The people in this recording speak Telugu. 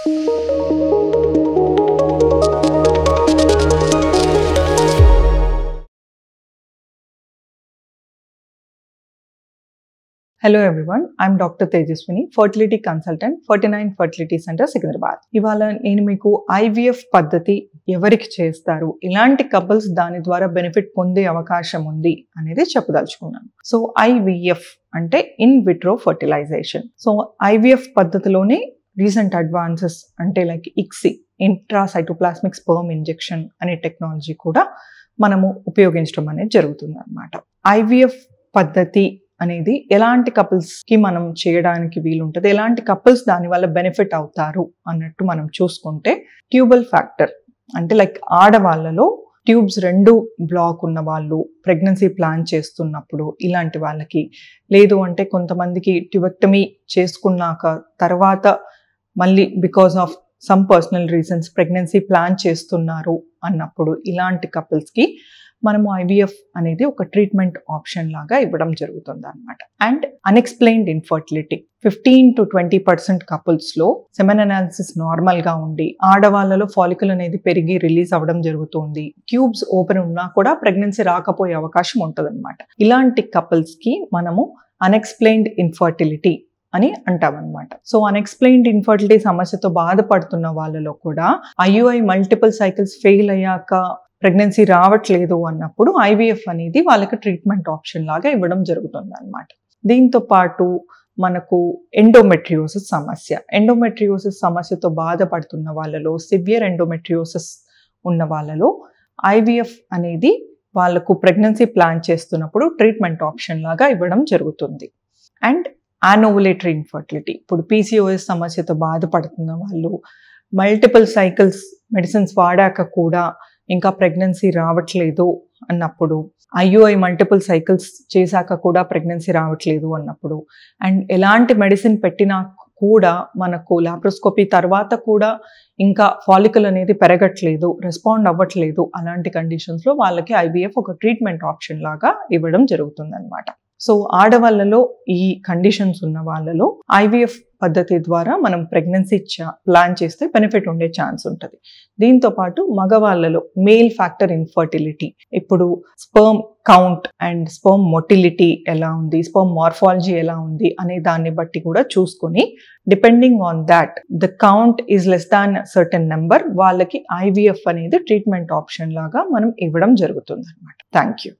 Hello everyone, I'm Dr. Tejaswini, fertility consultant, 49 Fertility Center, Secunderabad. ఇవాళ నేను మీకు ఐవీఎఫ్ పద్ధతి ఎవరికి చేస్తారు, ఇలాంటి కపుల్స్ దాని ద్వారా బెనిఫిట్ పొందే అవకాశం ఉంది అనేది చెప్పదలుచుకున్నాను. సో ఐవీఎఫ్ అంటే in vitro fertilization. So IVF పద్ధతిలోనే రీసెంట్ అడ్వాన్సెస్ అంటే like ICSI, intracytoplasmic sperm injection అనే టెక్నాలజీ కూడా మనము ఉపయోగించడం అనేది జరుగుతుంది అన్నమాట. ఐవీఎఫ్ పద్ధతి అనేది ఎలాంటి కపుల్స్కి మనం చేయడానికి వీలుంటుంది, ఎలాంటి కపుల్స్ దానివల్ల బెనిఫిట్ అవుతారు అన్నట్టు మనం చూసుకుంటే, ట్యూబల్ ఫ్యాక్టర్ అంటే లైక్ ఆడవాళ్ళలో ట్యూబ్స్ 2 బ్లాక్ ఉన్న వాళ్ళు ప్రెగ్నెన్సీ ప్లాన్ చేస్తున్నప్పుడు ఇలాంటి వాళ్ళకి, లేదు అంటే కొంతమందికి ట్యూబెక్టమీ చేసుకున్నాక తర్వాత మళ్ళీ because of some personal reasons pregnancy plan చేస్తున్నారు అన్నప్పుడు ఇలాంటి కపుల్స్కి మనము ఐవీఎఫ్ అనేది ఒక ట్రీట్మెంట్ ఆప్షన్ లాగా ఇవ్వడం జరుగుతుంది అనమాట. అండ్ అన్ఎక్స్ప్లెయిన్డ్ ఇన్ఫర్టిలిటీ 15 to 20% కపుల్స్లో సెమెన్ అనాలిసిస్ నార్మల్గా ఉండి ఆడవాళ్ళలో ఫాలికల్ అనేది పెరిగి రిలీజ్ అవ్వడం జరుగుతుంది. ట్యూబ్స్ ఓపెన్ ఉన్నా కూడా ప్రెగ్నెన్సీ రాకపోయే అవకాశం ఉంటుంది అనమాట. ఇలాంటి కపుల్స్కి మనము అన్ఎక్స్ప్లెయిన్డ్ ఇన్ఫర్టిలిటీ అని అంటామన్నమాట. సో అన్ఎక్స్ప్లెయిన్డ్ ఇన్ఫర్టిలిటీ సమస్యతో బాధపడుతున్న వాళ్ళలో కూడా ఐయుఐ మల్టిపుల్ సైకిల్స్ ఫెయిల్ అయ్యాక ప్రెగ్నెన్సీ రావట్లేదు అన్నప్పుడు ఐవీఎఫ్ అనేది వాళ్ళకి ట్రీట్మెంట్ ఆప్షన్ లాగా ఇవ్వడం జరుగుతుంది అనమాట. దీంతో పాటు మనకు ఎండోమెట్రియోసిస్ సమస్యతో బాధపడుతున్న వాళ్ళలో, సివియర్ ఎండోమెట్రియోసిస్ ఉన్న వాళ్ళలో ఐవీఎఫ్ అనేది వాళ్ళకు ప్రెగ్నెన్సీ ప్లాన్ చేస్తున్నప్పుడు ట్రీట్మెంట్ ఆప్షన్ లాగా ఇవ్వడం జరుగుతుంది. అండ్ యానోవులేటరీ ఇన్ఫర్టిలిటీ, ఇప్పుడు పీసీఓఎస్ సమస్యతో బాధపడుతున్న వాళ్ళు మల్టిపుల్ సైకిల్స్ మెడిసిన్స్ వాడాక కూడా ఇంకా ప్రెగ్నెన్సీ రావట్లేదు అన్నప్పుడు, ఐయుఐ మల్టిపుల్ సైకిల్స్ చేశాక కూడా ప్రెగ్నెన్సీ రావట్లేదు అన్నప్పుడు, అండ్ ఎలాంటి మెడిసిన్ పెట్టినా కూడా మనకు లాప్రోస్కోపీ తర్వాత కూడా ఇంకా ఫాలికల్ అనేది పెరగట్లేదు, రెస్పాండ్ అవ్వట్లేదు, అలాంటి కండిషన్స్లో వాళ్ళకి ఐవీఎఫ్ ఒక ట్రీట్మెంట్ ఆప్షన్ లాగా ఇవ్వడం జరుగుతుంది అనమాట. సో ఆడవాళ్ళలో ఈ కండిషన్స్ ఉన్న వాళ్ళలో ఐవీఎఫ్ పద్ధతి ద్వారా మనం ప్రెగ్నెన్సీ ప్లాన్ చేస్తే బెనిఫిట్ ఉండే ఛాన్స్ ఉంటుంది. దీంతో పాటు మగవాళ్ళలో మేల్ ఫ్యాక్టర్ ఇన్ఫర్టిలిటీ, ఇప్పుడు sperm count and sperm motility ఎలా ఉంది, స్పర్మ్ మార్ఫాలజీ ఎలా ఉంది అనే దాన్ని బట్టి కూడా చూసుకొని depending on that the count is less than certain number వాళ్ళకి ఐవీఎఫ్ అనేది ట్రీట్మెంట్ ఆప్షన్ లాగా మనం ఇవ్వడం జరుగుతుంది అనమాట. Thank you.